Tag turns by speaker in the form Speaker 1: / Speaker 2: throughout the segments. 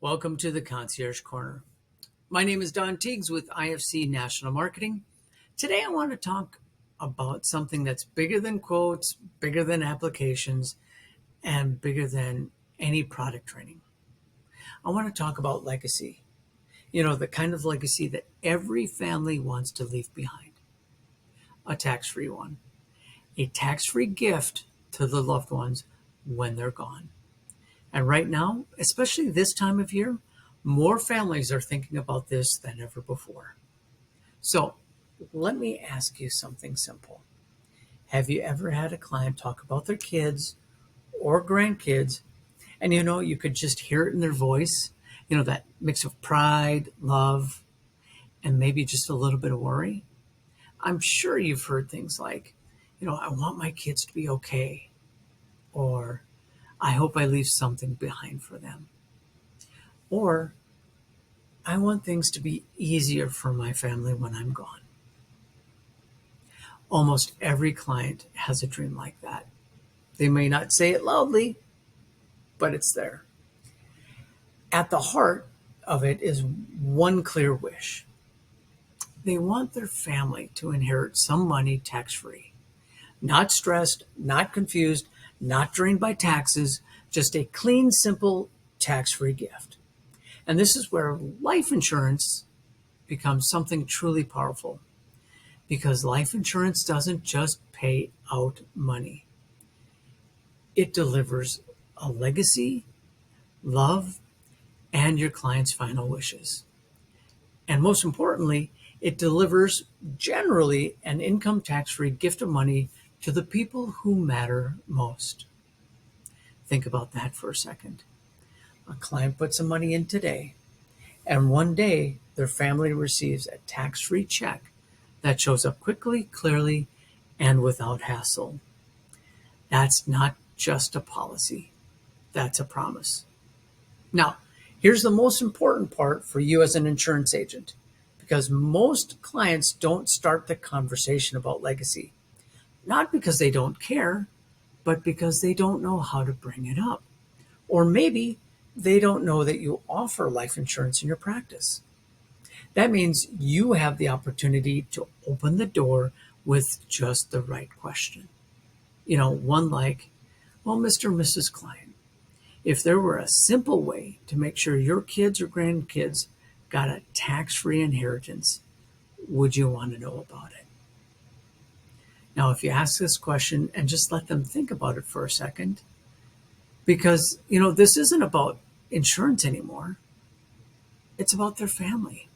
Speaker 1: Welcome to the Concierge Corner. My name is Tiegs with IFC National Marketing. Today I want to talk about something that's bigger than quotes, bigger than applications, and bigger than any product training. I want to talk about legacy. The kind of legacy that every family wants to leave behind. A tax-free one. A tax-free gift to the loved ones when they're gone. And right now, especially this time of year, more families are thinking about this than ever before. So let me ask you something simple. Have you ever had a client talk about their kids or grandkids, and you could just hear it in their voice, that mix of pride, love, and maybe just a little bit of worry? I'm sure you've heard things like, I want my kids to be okay, or I hope I leave something behind for them. Or I want things to be easier for my family when I'm gone. Almost every client has a dream like that. They may not say it loudly, but it's there. At the heart of it is one clear wish. They want their family to inherit some money tax-free. Not stressed, not confused, not drained by taxes, just a clean, simple, tax-free gift. And this is where life insurance becomes something truly powerful, because life insurance doesn't just pay out money. It delivers a legacy, love, and your client's final wishes. And most importantly, it delivers generally an income tax-free gift of money to the people who matter most. Think about that for a second. A client puts some money in today, and one day their family receives a tax-free check that shows up quickly, clearly, and without hassle. That's not just a policy. That's a promise. Now, here's the most important part for you as an insurance agent, because most clients don't start the conversation about legacy, not because they don't care, but because they don't know how to bring it up. Or maybe they don't know that you offer life insurance in your practice. That means you have the opportunity to open the door with just the right question. One like, well, Mr. and Mrs. Klein, if there were a simple way to make sure your kids or grandkids got a tax-free inheritance, would you want to know about it? Now, if you ask this question and just let them think about it for a second, because, this isn't about insurance anymore. It's about their family.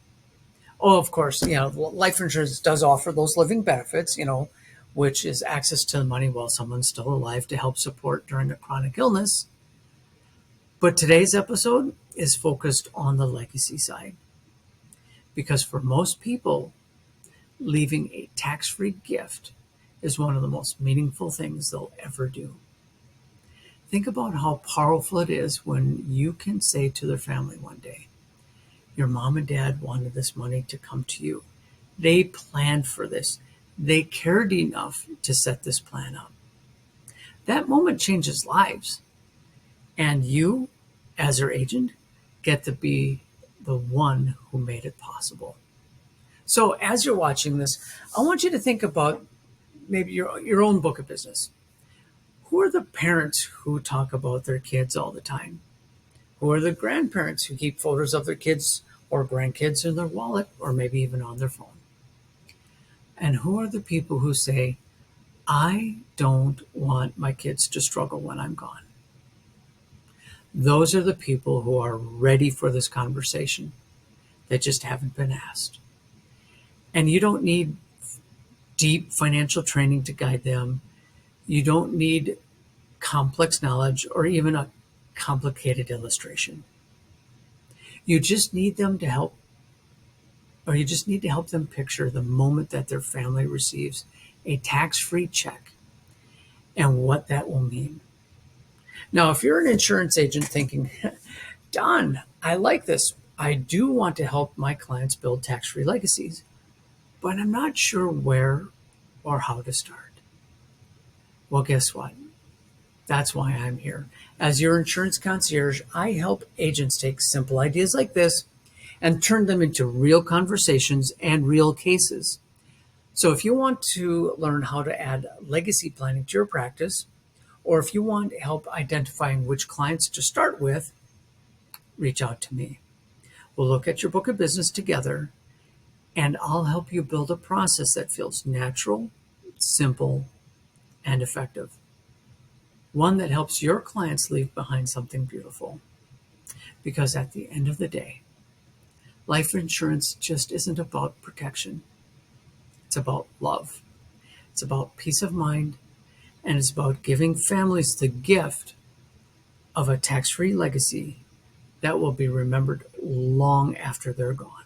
Speaker 1: Oh, of course, life insurance does offer those living benefits, which is access to the money while someone's still alive to help support during a chronic illness. But today's episode is focused on the legacy side. Because for most people, leaving a tax-free gift is one of the most meaningful things they'll ever do. Think about how powerful it is when you can say to their family one day, your mom and dad wanted this money to come to you. They planned for this. They cared enough to set this plan up. That moment changes lives. And you, as their agent, get to be the one who made it possible. So as you're watching this, I want you to think about maybe your own book of business. Who are the parents who talk about their kids all the time? Who are the grandparents who keep photos of their kids or grandkids in their wallet or maybe even on their phone? And who are the people who say, I don't want my kids to struggle when I'm gone? Those are the people who are ready for this conversation that just haven't been asked. And you don't need deep financial training to guide them. You don't need complex knowledge or even a complicated illustration. You just need them to help, or you just need to help them picture the moment that their family receives a tax-free check and what that will mean. Now, if you're an insurance agent thinking, Don, I like this. I do want to help my clients build tax-free legacies, but I'm not sure where or how to start. Well, guess what? That's why I'm here. As your insurance concierge, I help agents take simple ideas like this and turn them into real conversations and real cases. So if you want to learn how to add legacy planning to your practice, or if you want help identifying which clients to start with, reach out to me. We'll look at your book of business together, and I'll help you build a process that feels natural, simple, and effective. One that helps your clients leave behind something beautiful. Because at the end of the day, life insurance just isn't about protection. It's about love. It's about peace of mind, and it's about giving families the gift of a tax-free legacy that will be remembered long after they're gone.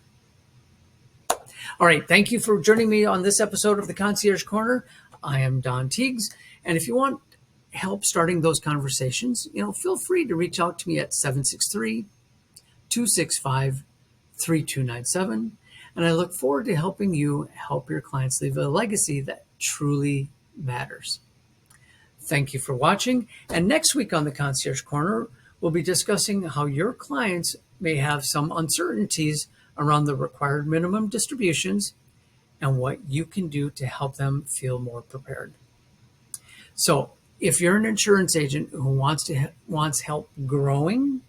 Speaker 1: All right, thank you for joining me on this episode of the Concierge Corner. I am Don Tiegs, and if you want help starting those conversations, feel free to reach out to me at 763-265-3297, and I look forward to helping you help your clients leave a legacy that truly matters. Thank you for watching, and next week on the Concierge Corner, we'll be discussing how your clients may have some uncertainties around the required minimum distributions and what you can do to help them feel more prepared. So, if you're an insurance agent who wants help growing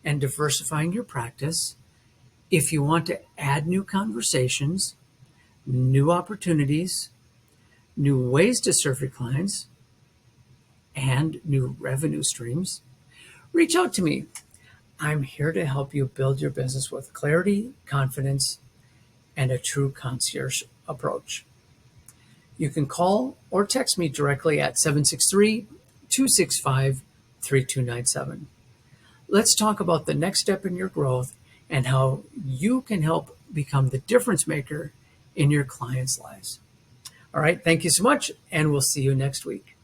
Speaker 1: and diversifying your practice, if you want to add new conversations, new opportunities, new ways to serve your clients, and new revenue streams, reach out to me. I'm here to help you build your business with clarity, confidence, and a true concierge approach. You can call or text me directly at 763-265-3297. Let's talk about the next step in your growth and how you can help become the difference maker in your clients' lives. All right, thank you so much, and we'll see you next week.